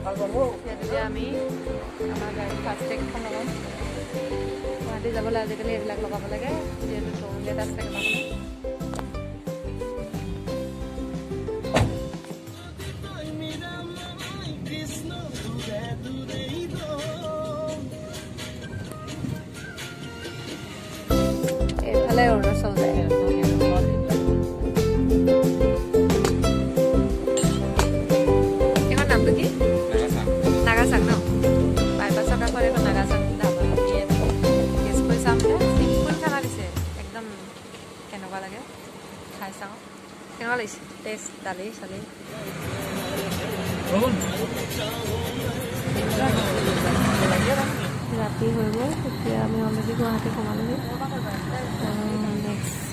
আমি আমাৰ গাড়ী ফাষ্টেগখন লগাম গুৱাহাটী যাবলৈ আজিকালি এইবিলাক লগাব লাগে যিহেতু টোল গেট আছে এইফালে অৰুণাচল যায় এইখন নামটো কি নাগাচাং ন বাইপাছৰ কাষত এখন নাগাচাং গেছ কৰি চাম যে চিম্পুল খানা দিছে একদম কেনেকুৱা লাগে খাই চাওঁ কেনেকুৱা লাগিছে টেষ্ট দালি চালি ৰাতি হৈ গ'ল এতিয়া আমি অলৰেডি গুৱাহাটী সোমালোগৈ নেক্সট